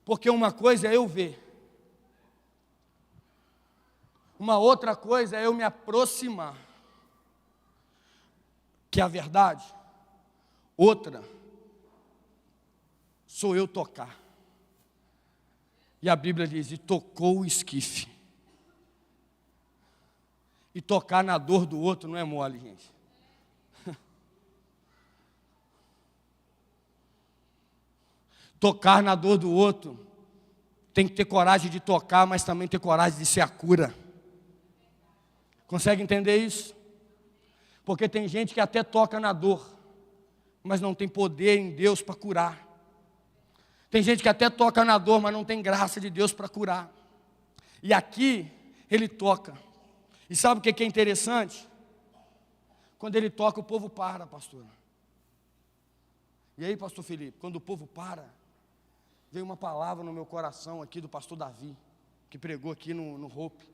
Porque uma coisa é eu ver, uma outra coisa é eu me aproximar, que é a verdade. Outra sou eu tocar. E a Bíblia diz: e tocou o esquife. E tocar na dor do outro não é mole, gente. Tocar na dor do outro, tem que ter coragem de tocar, mas também ter coragem de ser a cura. Consegue entender isso? Porque tem gente que até toca na dor, mas não tem poder em Deus para curar. Tem gente que até toca na dor, mas não tem graça de Deus para curar. E aqui, ele toca. E sabe o que é interessante? Quando ele toca, o povo para, pastor. E aí, pastor Felipe, quando o povo para, veio uma palavra no meu coração aqui do pastor Davi, que pregou aqui no Hope.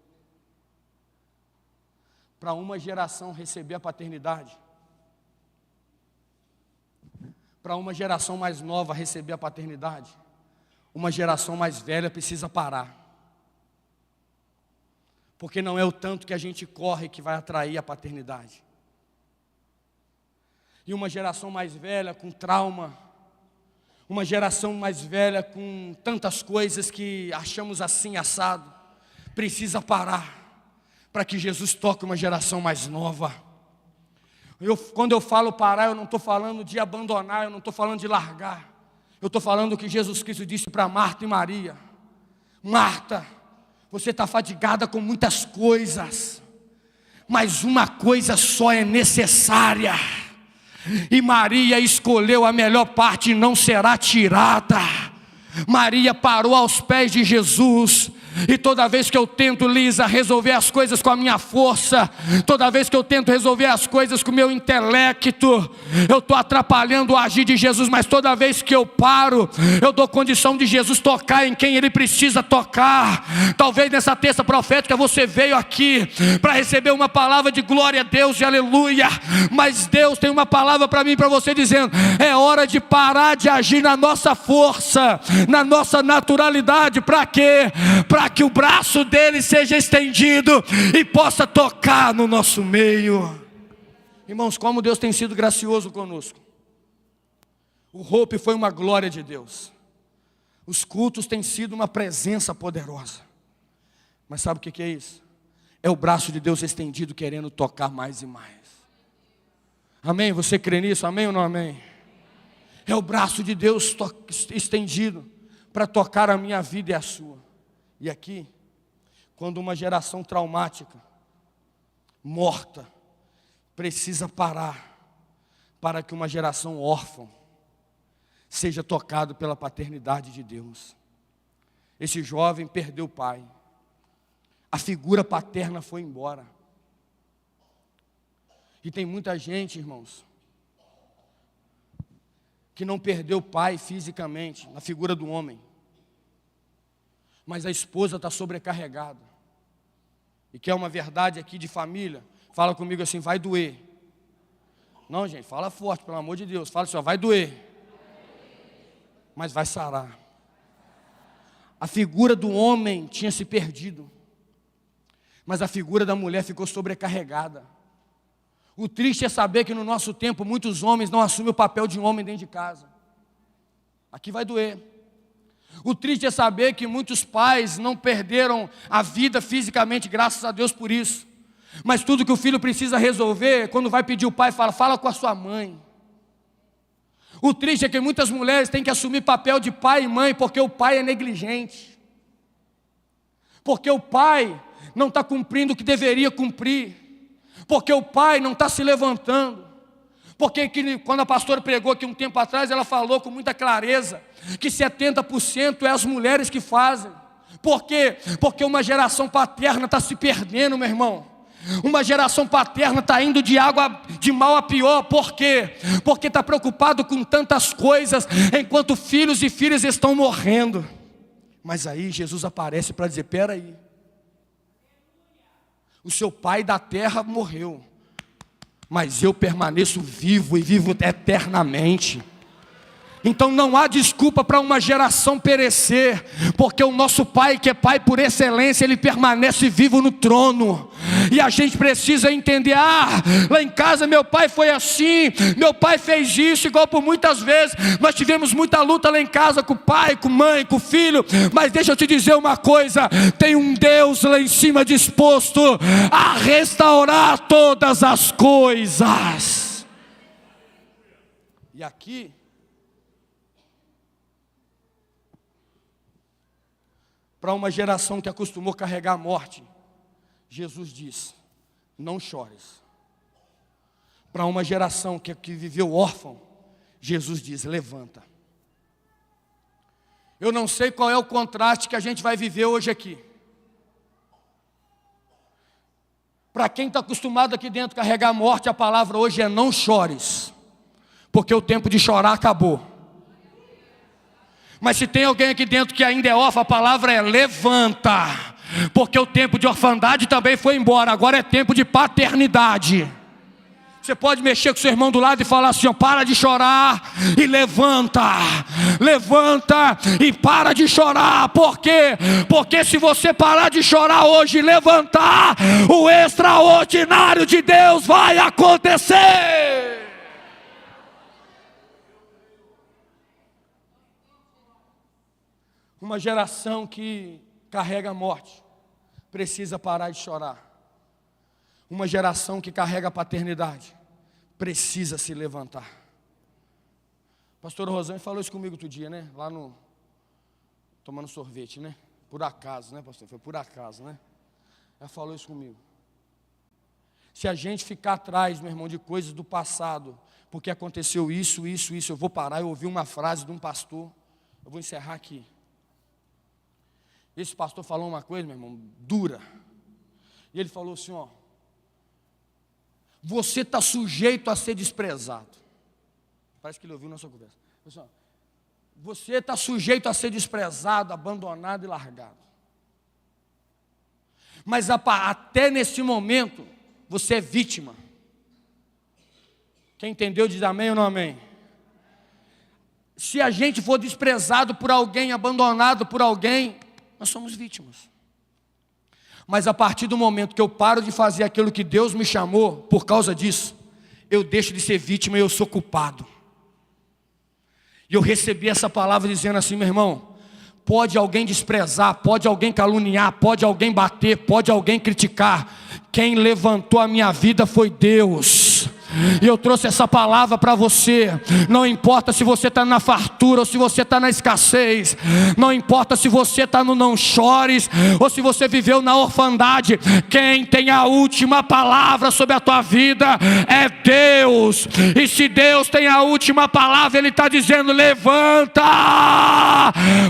Para uma geração receber a paternidade, para uma geração mais nova receber a paternidade, uma geração mais velha precisa parar. Porque não é o tanto que a gente corre que vai atrair a paternidade. E uma geração mais velha com trauma, uma geração mais velha com tantas coisas que achamos assim assado, precisa parar para que Jesus toque uma geração mais nova. Quando eu falo parar, eu não estou falando de abandonar, eu não estou falando de largar. Eu estou falando o que Jesus Cristo disse para Marta e Maria: Marta, você está fadigada com muitas coisas, mas uma coisa só é necessária. E Maria escolheu a melhor parte e não será tirada. Maria parou aos pés de Jesus. E toda vez que eu tento, Lisa, resolver as coisas com a minha força, toda vez que eu tento resolver as coisas com o meu intelecto, eu estou atrapalhando o agir de Jesus. Mas toda vez que eu paro, eu dou condição de Jesus tocar em quem Ele precisa tocar. Talvez nessa terça profética você veio aqui para receber uma palavra de glória a Deus e aleluia, mas Deus tem uma palavra para mim e para você dizendo: é hora de parar de agir na nossa força, na nossa naturalidade. Para quê? Para que o braço dele seja estendido e possa tocar no nosso meio. Irmãos, como Deus tem sido gracioso conosco. O Hope foi uma glória de Deus. Os cultos têm sido uma presença poderosa. Mas sabe o que é isso? É o braço de Deus estendido querendo tocar mais e mais. Amém? Você crê nisso? Amém ou não amém? É o braço de Deus estendido para tocar a minha vida e a sua. E aqui, quando uma geração traumática, morta, precisa parar para que uma geração órfã seja tocada pela paternidade de Deus. Esse jovem perdeu o pai. A figura paterna foi embora. E tem muita gente, irmãos, que não perdeu o pai fisicamente, na figura do homem, mas a esposa está sobrecarregada. E que é uma verdade aqui de família. Fala comigo assim, vai doer. Não, gente, fala forte, pelo amor de Deus. Fala assim, ó, vai doer. Mas vai sarar. A figura do homem tinha se perdido, mas a figura da mulher ficou sobrecarregada. O triste é saber que no nosso tempo muitos homens não assumem o papel de um homem dentro de casa. Aqui vai doer. O triste é saber que muitos pais não perderam a vida fisicamente, graças a Deus por isso. Mas tudo que o filho precisa resolver, quando vai pedir o pai, fala com a sua mãe. O triste é que muitas mulheres têm que assumir papel de pai e mãe, porque o pai é negligente. Porque o pai não está cumprindo o que deveria cumprir. Porque o pai não está se levantando. Porque quando a pastora pregou aqui um tempo atrás, ela falou com muita clareza que 70% é as mulheres que fazem. Por quê? Porque uma geração paterna está se perdendo, meu irmão. Uma geração paterna está indo de mal a pior. Por quê? Porque está preocupado com tantas coisas, enquanto filhos e filhas estão morrendo. Mas aí Jesus aparece para dizer, peraí, o seu pai da terra morreu, mas eu permaneço vivo e vivo eternamente. Então não há desculpa para uma geração perecer, porque o nosso Pai, que é Pai por excelência, Ele permanece vivo no trono. E a gente precisa entender, lá em casa meu pai foi assim, meu pai fez isso, igual por muitas vezes. Nós tivemos muita luta lá em casa com o pai, com a mãe, com o filho. Mas deixa eu te dizer uma coisa, tem um Deus lá em cima disposto a restaurar todas as coisas. E aqui, para uma geração que acostumou a carregar a morte, Jesus diz, não chores. Para uma geração que viveu órfão, Jesus diz, levanta. Eu não sei qual é o contraste que a gente vai viver hoje aqui. Para quem está acostumado aqui dentro a carregar a morte, a palavra hoje é não chores, porque o tempo de chorar acabou. Mas se tem alguém aqui dentro que ainda é órfão, a palavra é levanta, porque o tempo de orfandade também foi embora, agora é tempo de paternidade. Você pode mexer com o seu irmão do lado e falar assim, ó, para de chorar e levanta. Levanta e para de chorar. Por quê? Porque se você parar de chorar hoje e levantar, o extraordinário de Deus vai acontecer. Uma geração que carrega a morte precisa parar de chorar. Uma geração que carrega a paternidade precisa se levantar. Pastor Rosane falou isso comigo outro dia, né? Lá no... tomando sorvete, né? Por acaso, né, pastor? Foi por acaso, né? Ela falou isso comigo. Se a gente ficar atrás, meu irmão, de coisas do passado, porque aconteceu isso, eu vou parar. Eu ouvi uma frase de um pastor, eu vou encerrar aqui. Esse pastor falou uma coisa, meu irmão, dura. E ele falou assim, ó, você está sujeito a ser desprezado. Parece que ele ouviu nossa conversa. Pessoal, você está sujeito a ser desprezado, abandonado e largado. Mas até nesse momento, você é vítima. Quem entendeu diz amém ou não amém? Se a gente for desprezado por alguém, abandonado por alguém, nós somos vítimas. Mas a partir do momento que eu paro de fazer aquilo que Deus me chamou, por causa disso, eu deixo de ser vítima e eu sou culpado. E eu recebi essa palavra dizendo assim, meu irmão, pode alguém desprezar, pode alguém caluniar, pode alguém bater, pode alguém criticar, quem levantou a minha vida foi Deus. E eu trouxe essa palavra para você. Não importa se você está na fartura ou se você está na escassez. Não importa se você está no não chores ou se você viveu na orfandade. Quem tem a última palavra sobre a tua vida é Deus. E se Deus tem a última palavra, Ele está dizendo, levanta,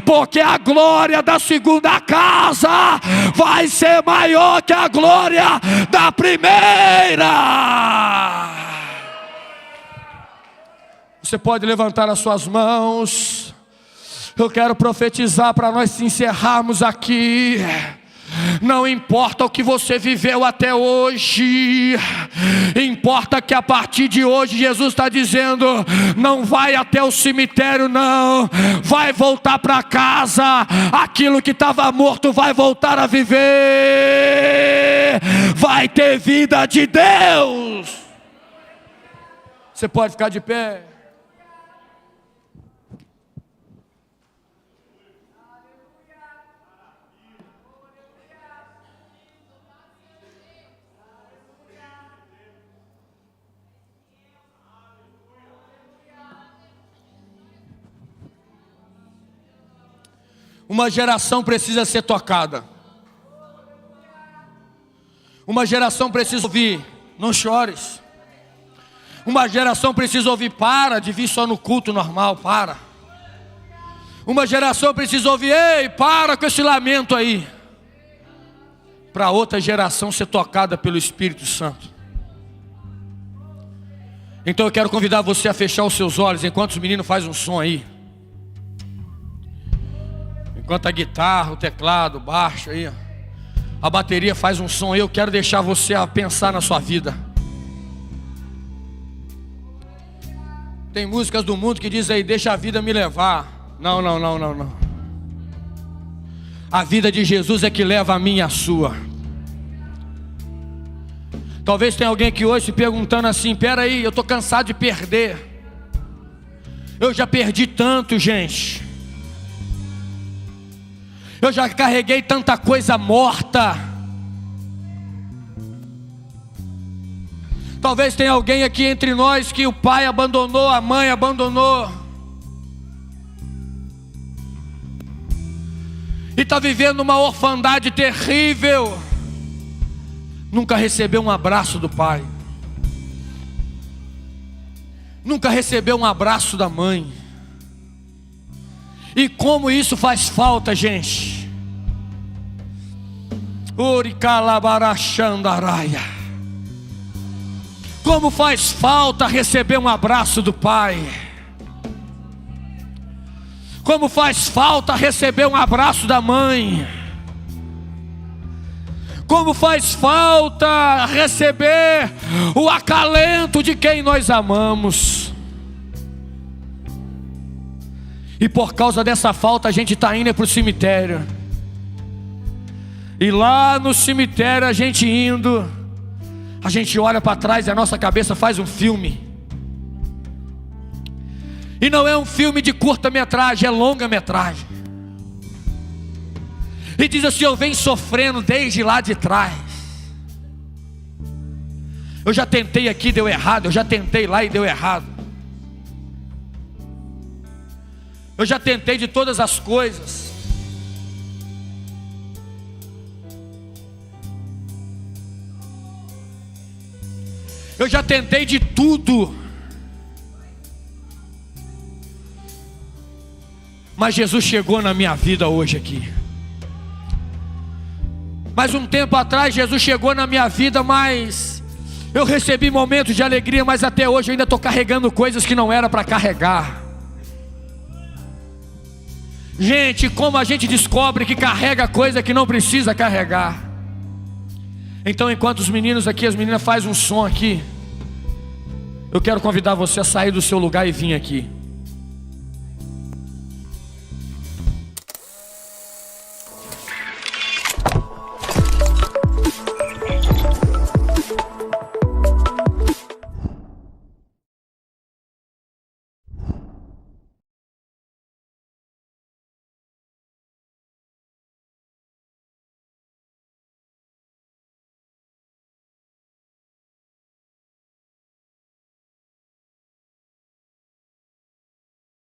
porque a glória da segunda casa vai ser maior que a glória da primeira. Você pode levantar as suas mãos. Eu quero profetizar para nós encerrarmos aqui. Não importa o que você viveu até hoje, importa que a partir de hoje Jesus está dizendo: não vai até o cemitério não, vai voltar para casa. Aquilo que estava morto vai voltar a viver, vai ter vida de Deus. Você pode ficar de pé. Uma geração precisa ser tocada. Uma geração precisa ouvir: não chores. Uma geração precisa ouvir: para de vir só no culto normal, para. Uma geração precisa ouvir: ei, para com esse lamento aí. Para outra geração ser tocada pelo Espírito Santo. Então eu quero convidar você a fechar os seus olhos enquanto os meninos fazem um som aí. Enquanto a guitarra, o teclado, o baixo aí, a bateria faz um som aí, eu quero deixar você a pensar na sua vida. Tem músicas do mundo que dizem aí: deixa a vida me levar. Não. A vida de Jesus é que leva a minha e a sua. Talvez tenha alguém aqui hoje se perguntando assim: peraí, eu estou cansado de perder. Eu já perdi tanto, gente. Eu já carreguei tanta coisa morta. Talvez tenha alguém aqui entre nós que o pai abandonou, a mãe abandonou, e está vivendo uma orfandade terrível. Nunca recebeu um abraço do pai, nunca recebeu um abraço da mãe. E como isso faz falta, gente. Como faz falta receber um abraço do pai. Como faz falta receber um abraço da mãe. Como faz falta receber o acalento de quem nós amamos. E por causa dessa falta a gente está indo para o cemitério. E lá no cemitério a gente indo, a gente olha para trás e a nossa cabeça faz um filme. E não é um filme de curta-metragem, é longa-metragem. E diz assim: eu venho sofrendo desde lá de trás. Eu já tentei aqui, deu errado. Eu já tentei lá e deu errado. Eu já tentei de todas as coisas. Eu já tentei de tudo. Mas Jesus chegou na minha vida hoje aqui. Mas um tempo atrás Jesus chegou na minha vida, mas eu recebi momentos de alegria, mas até hoje eu ainda estou carregando coisas que não era para carregar. Gente, como a gente descobre que carrega coisa que não precisa carregar. Então enquanto os meninos aqui, as meninas fazem um som aqui, eu quero convidar você a sair do seu lugar e vir aqui.